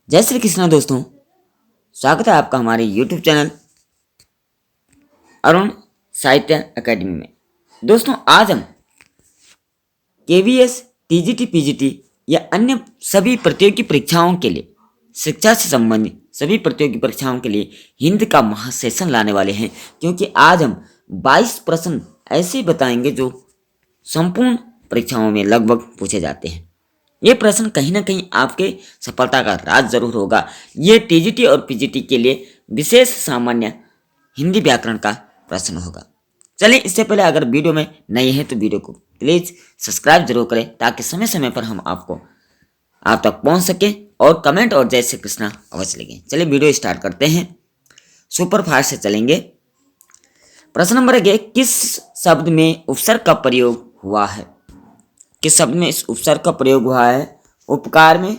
जय श्री कृष्णा दोस्तों, स्वागत है आपका हमारे YouTube चैनल अरुण साहित्य एकेडमी में। दोस्तों, आज हम KVS, TGT, PGT या अन्य सभी प्रतियोगी परीक्षाओं के लिए, शिक्षा से संबंधित सभी प्रतियोगी परीक्षाओं के लिए हिंदी का महासेशन लाने वाले हैं, क्योंकि आज हम 22 प्रश्न ऐसे बताएंगे जो संपूर्ण परीक्षाओं में लगभग पूछे जाते हैं। ये प्रश्न कहीं ना कहीं आपके सफलता का राज जरूर होगा। ये TGT और PGT के लिए विशेष सामान्य हिंदी व्याकरण का प्रश्न होगा। चलिए, इससे पहले अगर वीडियो में नए हैं तो वीडियो को प्लीज सब्सक्राइब जरूर करें, ताकि समय समय पर हम आप तक पहुंच सके, और कमेंट और जय श्री कृष्णा अवश्य लिखें। चलिए वीडियो स्टार्ट करते हैं, सुपर फास्ट से चलेंगे। प्रश्न नंबर 1, किस शब्द में उपसर्ग का प्रयोग हुआ है? किस शब्द में इस उपसर्ग का प्रयोग हुआ है? उपकार में,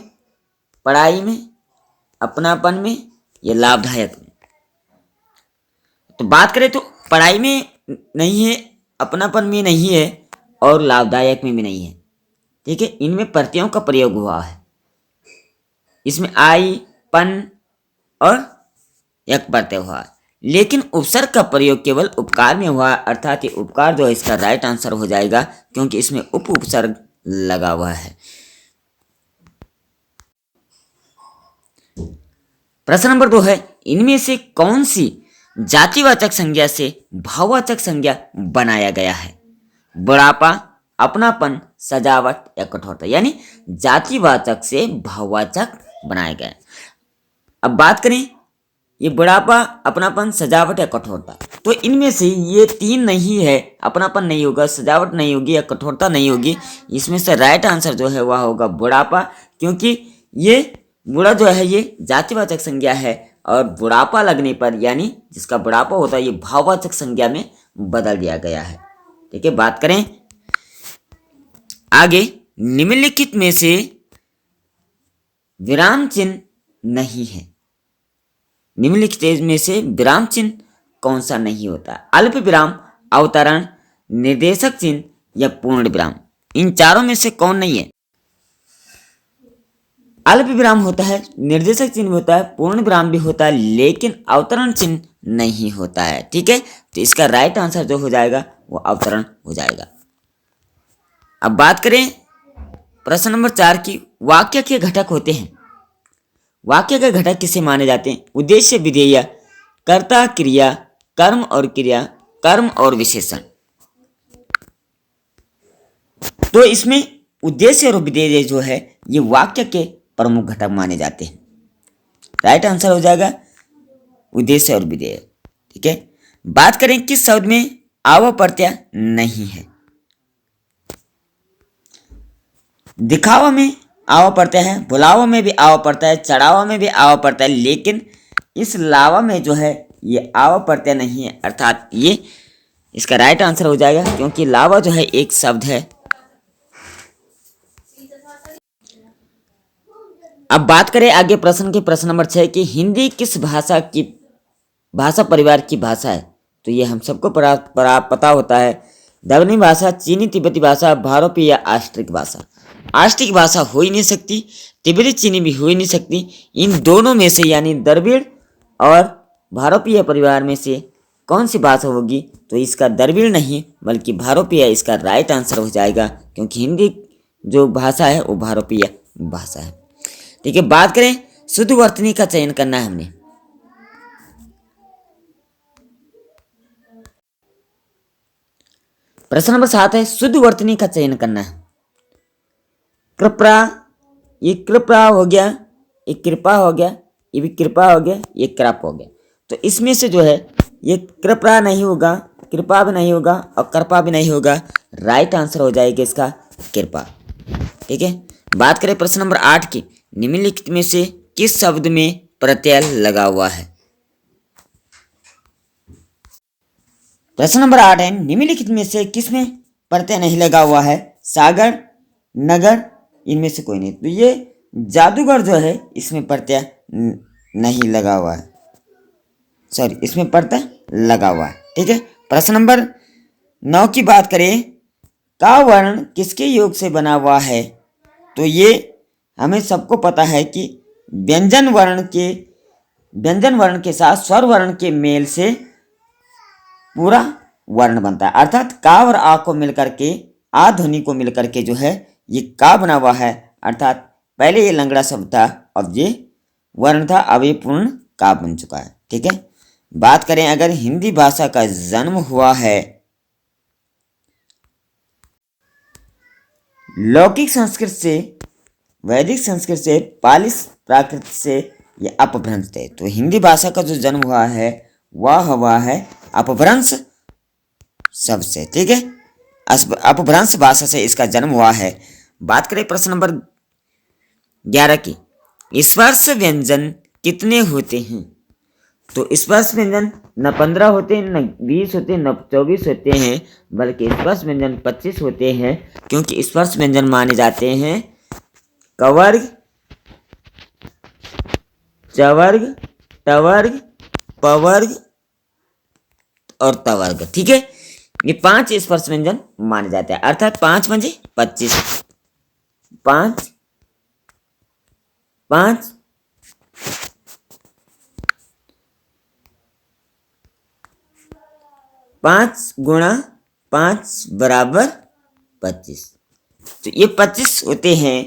पढ़ाई में, अपनापन में या लाभदायक में? तो बात करें तो पढ़ाई में नहीं है, अपनापन में नहीं है और लाभदायक में भी नहीं है। ठीक है, इनमें प्रत्ययों का प्रयोग हुआ है। इसमें आई, पन और एक प्रत्यय हुआ है, लेकिन उपसर्ग का प्रयोग केवल उपकार में हुआ, अर्थात ये उपकार जो है इसका राइट आंसर हो जाएगा, क्योंकि इसमें उपसर्ग लगा हुआ है। प्रश्न नंबर 2 है, इनमें से कौन सी जातिवाचक संज्ञा से भाववाचक संज्ञा बनाया गया है? बुढ़ापा, अपनापन, सजावट या कठोरता। यानी जातिवाचक से भाववाचक बनाया गया। अब बात करें, ये बुढ़ापा, अपनापन, सजावट या कठोरता, तो इनमें से ये तीन नहीं है। अपनापन नहीं होगा, सजावट नहीं होगी या कठोरता नहीं होगी। इसमें से राइट आंसर जो है वह होगा बुढ़ापा, क्योंकि ये बुढ़ा जो है ये जातिवाचक संज्ञा है, और बुढ़ापा लगने पर यानी जिसका बुढ़ापा होता है ये भाववाचक संज्ञा में बदल दिया गया है। ठीक है, बात करें आगे, निम्नलिखित में से विराम चिन्ह नहीं है। निम्नलिखित में से विराम चिन्ह कौन सा नहीं होता? अल्प विराम, अवतरण, निर्देशक चिन्ह या पूर्ण विराम। इन चारों में से कौन नहीं है? अल्प विराम होता है, निर्देशक चिन्ह होता है, पूर्ण विराम भी होता है, लेकिन अवतरण चिन्ह नहीं होता है। ठीक है, तो इसका राइट आंसर जो हो जाएगा वो अवतरण हो जाएगा। अब बात करें प्रश्न नंबर 4 की, वाक्य के घटक होते हैं। वाक्य के घटक किसे माने जाते हैं? उद्देश्य, विधेय, कर्ता, क्रिया, कर्म और क्रिया, कर्म और विशेषण। तो इसमें उद्देश्य और विधेय जो है ये वाक्य के प्रमुख घटक माने जाते हैं। राइट आंसर हो जाएगा उद्देश्य और विधेय। ठीक है, बात करें किस शब्द में आव प्रत्यय नहीं है? दिखावा में आवा प्रत्यय है, बुलावा में भी आवा प्रत्यय है, चढ़ावा में भी आवा प्रत्यय है, लेकिन इस लावा में जो है ये आवा प्रत्यय नहीं है, अर्थात ये इसका राइट आंसर हो जाएगा, क्योंकि लावा जो है एक शब्द है। अब बात करें आगे प्रश्न नंबर 6 की, हिंदी किस भाषा परिवार की भाषा है? तो ये हम सबको पता होता है। देवनागरी भाषा, चीनी तिब्बती भाषा, भारोपी या आस्ट्रिक भाषा। आस्ट्रिक भाषा हो ही नहीं सकती, तिब्बती चीनी भी हो ही नहीं सकती। इन दोनों में से यानी द्रविड़ और भारोपीय परिवार में से कौन सी भाषा होगी? तो इसका द्रविड़ नहीं बल्कि भारोपीय इसका राइट आंसर हो जाएगा, क्योंकि हिंदी जो भाषा है वो भारोपीय भाषा है। ठीक है, बात करें शुद्ध वर्तनी का चयन करना है हमने। प्रश्न नंबर 7 है, शुद्ध वर्तनी का चयन करना है। कृपा, ये कृपा हो गया, ये कृपा हो गया, ये भी कृपा हो गया, ये कृप हो गया। तो इसमें से जो है ये कृपा नहीं होगा, कृपा भी नहीं होगा और कृपा भी नहीं होगा। राइट आंसर हो जाएगा इसका कृपा। ठीक है, बात करें प्रश्न नंबर 8 की, निम्नलिखित में से किस शब्द में प्रत्यय लगा हुआ है? प्रश्न नंबर 8 है, निम्नलिखित में से किसमें प्रत्यय नहीं लगा हुआ है? सागर, नगर, इनमें से कोई नहीं। तो ये जादूगर जो है इसमें प्रत्यय नहीं लगा हुआ है, सॉरी इसमें प्रत्यय लगा हुआ है। ठीक है, प्रश्न नंबर 9 की बात करें, का वर्ण किसके योग से बना हुआ है? तो ये हमें सबको पता है कि व्यंजन वर्ण के साथ स्वर वर्ण के मेल से पूरा वर्ण बनता है। अर्थात का और आ को मिलकर के, आ ध्वनि को मिलकर के जो है ये का बना हुआ है। अर्थात पहले ये लंगड़ा शब्द था, अब ये वर्ण था, अब ये पूर्ण का बन चुका है। ठीक है। बात करें अगर हिंदी भाषा का जन्म हुआ है लौकिक संस्कृत से, वैदिक संस्कृत से, पाली प्राकृत से या अपभ्रंश से, तो हिंदी भाषा का जो जन्म हुआ है वह हुआ है अपभ्रंश शब्द से। ठीक है, अपभ्रंश भाषा से इसका जन्म हुआ है। बात करें प्रश्न नंबर 11 की, स्पर्श व्यंजन कितने होते हैं? तो स्पर्श व्यंजन न 15 होते हैं, न 20 होते हैं, न 24 होते हैं, बल्कि स्पर्श व्यंजन 25 होते हैं, क्योंकि स्पर्श व्यंजन माने जाते हैं कवर्ग, चवर्ग, टवर्ग, पवर्ग और तवर्ग। ठीक है, ये 5 स्पर्श व्यंजन माने जाते हैं। अर्थात 5 बजे 25, 5 5 5 गुणा 5 बराबर 25, तो ये 25 होते हैं।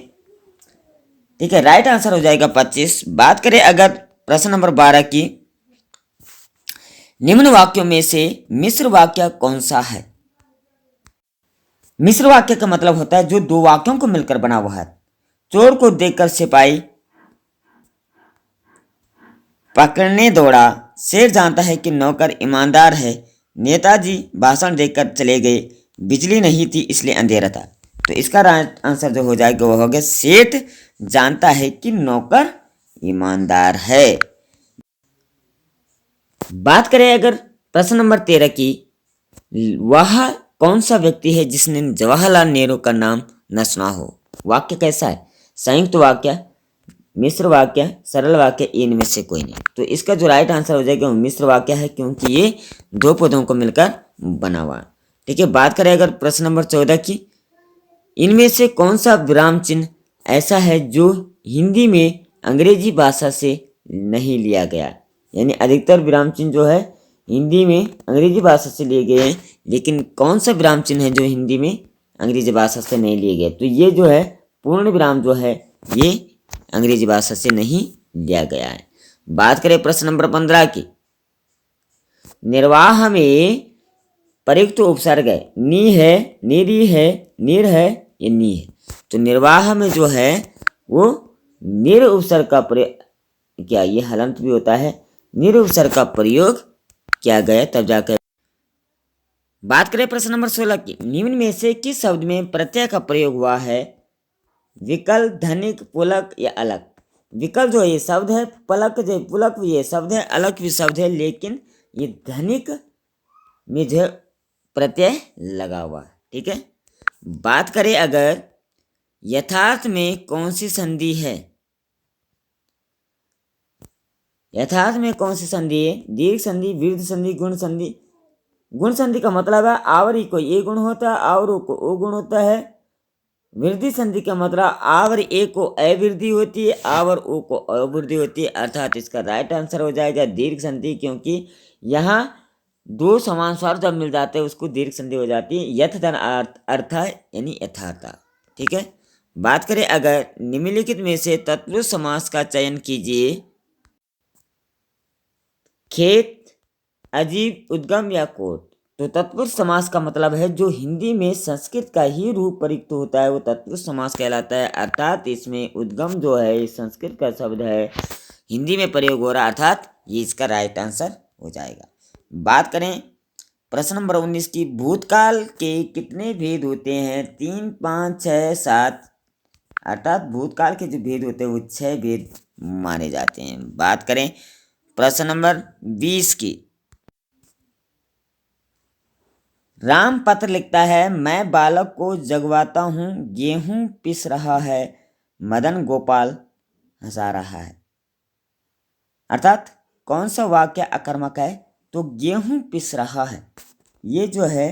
ठीक है, राइट आंसर हो जाएगा 25। बात करें अगर प्रश्न नंबर 12 की, निम्न वाक्यों में से मिश्र वाक्य कौन सा है? मिश्र वाक्य का मतलब होता है जो दो वाक्यों को मिलकर बना हुआ है। चोर को देखकर सिपाही पकड़ने दौड़ा, शेर जानता है कि नौकर ईमानदार है, नेताजी भाषण देकर चले गए, बिजली नहीं थी इसलिए अंधेरा था। तो इसका राइट आंसर जो हो जाएगा वो हो गया सेठ जानता है कि नौकर ईमानदार है। बात करें अगर प्रश्न नंबर 13 की, वह कौन सा व्यक्ति है जिसने जवाहरलाल नेहरू का नाम न सुना हो? वाक्य कैसा है? संयुक्त वाक्य, मिश्र वाक्य, सरल वाक्य, इनमें से कोई नहीं। तो इसका जो राइट आंसर हो जाएगा वो मिश्र वाक्य है, क्योंकि ये दो पदों को मिलकर बना हुआ है। ठीक है, बात करें अगर प्रश्न नंबर 14 की, इनमें से कौन सा विराम चिन्ह ऐसा है जो हिंदी में अंग्रेजी भाषा से नहीं लिया गया? यानी अधिकतर विराम चिन्ह जो है हिंदी में अंग्रेजी भाषा से लिए गए हैं, लेकिन कौन सा विराम चिन्ह है जो हिंदी में अंग्रेजी भाषा से नहीं लिए गए? तो ये जो है पूर्ण विराम जो है ये अंग्रेजी भाषा से नहीं लिया गया है। बात करें प्रश्न नंबर 15 की, निर्वाह में प्रयुक्त उपसर्ग है नी है, निरी है, निर है, ये नी है। तो निर्वाह में जो है वो निर उपसर्ग का प्रयोग, क्या ये हलंत भी होता है, निर उपसर्ग का प्रयोग किया गया तब जाकर। बात करें प्रश्न नंबर 16 की, निम्न में से किस शब्द में प्रत्यय का प्रयोग हुआ है? विकल्प, धनिक, पुलक या अलग? विकल्प जो ये शब्द है, पलक जो पुलक भी ये शब्द है, अलग भी शब्द है, लेकिन ये धनिक में जो है प्रत्यय लगा हुआ है। ठीक है, बात करें अगर यथार्थ में कौन सी संधि है? यथार्थ में कौन सी संधि है? दीर्घ संधि, वृद्ध संधि, गुण संधि। गुण संधि का मतलब है आवरी को ए गुण होता है, आवरों को ओ गुण होता है। वृद्धि संधि का मतलब आवर ए को अवृद्धि होती है, आवर ओ को अवृद्धि होती है। अर्थात इसका राइट आंसर हो जाएगा दीर्घ संधि, क्योंकि यहाँ दो समान स्वर जब मिल जाते हैं उसको दीर्घ संधि हो जाती है। यथ धन अर्थ यानी यथार्थ। ठीक है, बात करें अगर निम्नलिखित में से तत्पुरुष समास का चयन कीजिए। खेत, अजीब, उद्गम या कोट। तो तत्पुरुष समास का मतलब है जो हिंदी में संस्कृत का ही रूप प्रयुक्त होता है वो तत्पुरुष समास कहलाता है। अर्थात इसमें उद्गम जो है संस्कृत का शब्द है, हिंदी में प्रयोग हो रहा है, अर्थात ये इसका राइट आंसर हो जाएगा। बात करें प्रश्न नंबर 19 की, भूतकाल के कितने भेद होते हैं? 3, 5, 6, 7। अर्थात भूतकाल के जो भेद होते हैं वो 6 भेद माने जाते हैं। बात करें प्रश्न नंबर 20 की, राम पत्र लिखता है, मैं बालक को जगवाता हूँ, गेहूं पिस रहा है, मदन गोपाल हंसा रहा है। अर्थात कौन सा वाक्य अकर्मक है? तो गेहूं पिस रहा है ये जो है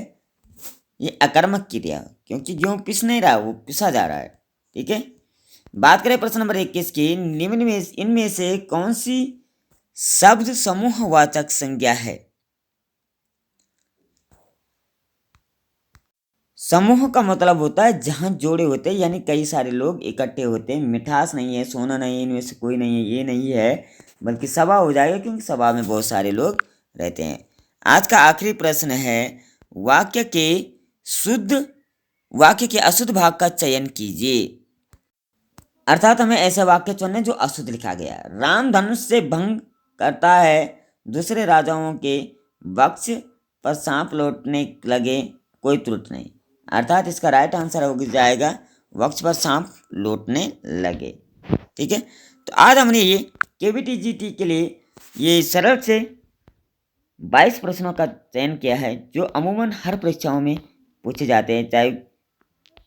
ये अकर्मक क्रिया, क्योंकि गेहूं पिस नहीं रहा, वो पिसा जा रहा है। ठीक है, बात करें प्रश्न नंबर 21 की, निम्न में इनमें से कौन सी शब्द समूहवाचक संज्ञा है? समूह का मतलब होता है जहां जोड़े होते हैं, यानी कई सारे लोग इकट्ठे होते हैं। मिठास नहीं है, सोना नहीं है, इनमें से कोई नहीं है, ये नहीं है, बल्कि सभा हो जाएगा, क्योंकि सभा में बहुत सारे लोग रहते हैं। आज का आखिरी प्रश्न है, वाक्य के शुद्ध वाक्य के अशुद्ध भाग का चयन कीजिए। अर्थात हमें ऐसे वाक्य चुनने जो अशुद्ध लिखा गया है। राम धनुष से भंग करता है, दूसरे राजाओं के वक्ष पर सांप लौटने लगे, कोई त्रुटि नहीं। अर्थात इसका राइट आंसर हो जाएगा वक्ष पर सांप लौटने लगे। ठीक है, तो आज हमने ये KVT-GT के लिए ये सरल से 22 प्रश्नों का चयन किया है, जो अमूमन हर परीक्षाओं में पूछे जाते हैं, चाहे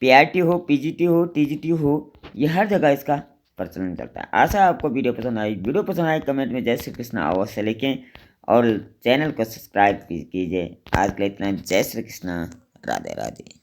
PRT हो, PGT हो, TGT हो, ये हर जगह इसका प्रचलन चलता है। आशा है आपको वीडियो पसंद आई। वीडियो पसंद आए कमेंट में जय श्री कृष्ण अवश्य लिखें और चैनल को सब्सक्राइब कीजिए। आज के लिए इतना। जय श्री कृष्ण, राधे राधे।